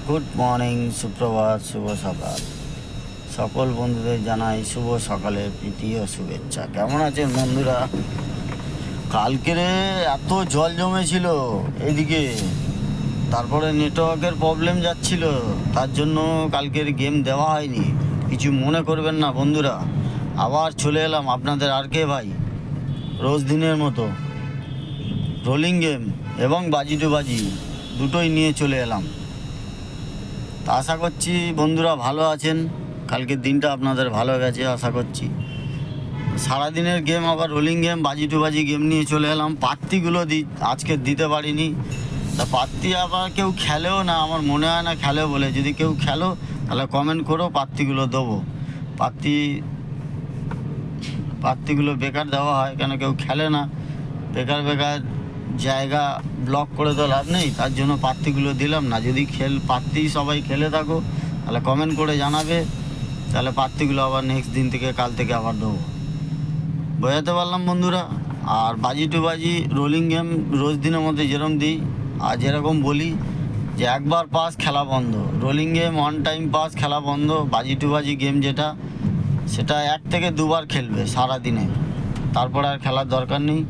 Good morning, সুপ্রভাত, শুভ সকাল। সকল বন্ধুদের জানাই শুভ সকালের প্রীতি ও শুভেচ্ছা। কেমন আছেন বন্ধুরা? কালকেরে এত জল জমেছিল এদিকে, তারপরে নেটওয়ার্কের প্রবলেম যাচ্ছিল, তার জন্য কালকের গেম দেওয়া হয়নি। কিছু মনে করবেন না বন্ধুরা, আবার চলে এলাম আপনাদের আর কে ভাই, রোজ দিনের মতো রোলিং গেম এবং বাজি টু বাজি দুটোই নিয়ে চলে এলাম। তা আশা করছি বন্ধুরা ভালো আছেন, কালকের দিনটা আপনাদের ভালো গেছে আশা করছি। সারাদিনের গেম আবার রোলিং গেম বাজি টু বাজি গেম নিয়ে চলে এলাম। পাত্তিগুলো আজকে দিতে পারিনি, তা পাত্তি আবার কেউ খেলেও না, আমার মনে হয় না খেলেও। বলে যদি কেউ খেলো তাহলে কমেন্ট করো, পাত্তিগুলো দেবো। পাত্তিগুলো বেকার দেওয়া হয় কেন, কেউ খেলে না, বেকার বেকার জায়গা ব্লক করে তো লাভ নেই, তার জন্য পাত্তিগুলো দিলাম না। যদি পাত্তি সবাই খেলে থাকো তাহলে কমেন্ট করে জানাবে, তাহলে পাত্তিগুলো আবার নেক্সট দিন থেকে কাল থেকে আবার দেবো। বোঝাতে পারলাম বন্ধুরা? আর বাজি টু বাজি রোলিং গেম রোজ দিনের মধ্যে যেরকম দিই আর যেরকম বলি যে একবার পাস খেলা বন্ধ, rolling game on time pass খেলা বন্ধ। বাজি টু বাজি গেম যেটা, সেটা 1 থেকে 2 বার খেলবে সারা দিনে, তারপরে আর খেলার দরকার নেই।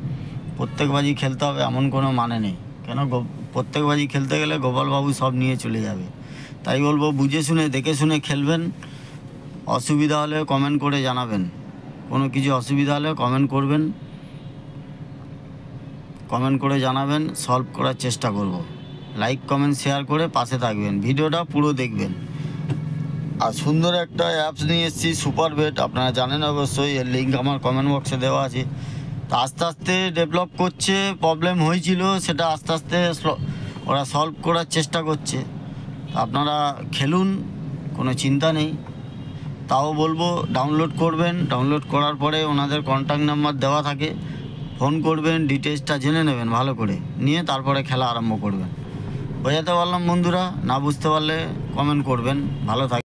প্রত্যেক বাজি খেলতে হবে এমন কোনো মানে নেই, কেন প্রত্যেক বাজি খেলতে গেলে গোপালবাবু সব নিয়ে চলে যাবে। তাই বলবো বুঝে শুনে দেখে শুনে খেলবেন। অসুবিধা হলে কমেন্ট করে জানাবেন, কোনো কিছু অসুবিধা হলে কমেন্ট করবেন, কমেন্ট করে জানাবেন, সলভ করার চেষ্টা করব। লাইক কমেন্ট শেয়ার করে পাশে থাকবেন, ভিডিওটা পুরো দেখবেন। আর সুন্দর একটা অ্যাপস নিয়ে এসেছি, সুপার বেট, আপনারা জানেন অবশ্যই, এর লিঙ্ক আমার কমেন্ট বক্সে দেওয়া আছে। তা আস্তে আস্তে ডেভেলপ করছে, প্রবলেম হয়েছিল সেটা আস্তে আস্তে ওরা সলভ করার চেষ্টা করছে। আপনারা খেলুন, কোনো চিন্তা নেই। তাও বলবো ডাউনলোড করবেন, ডাউনলোড করার পরে ওনাদের কন্ট্যাক্ট নাম্বার দেওয়া থাকে, ফোন করবেন, ডিটেলসটা জেনে নেবেন ভালো করে, নিয়ে তারপরে খেলা আরম্ভ করবেন। বোঝাতে পারলাম বন্ধুরা? না বুঝতে পারলে কমেন্ট করবেন। ভালো থাকবেন।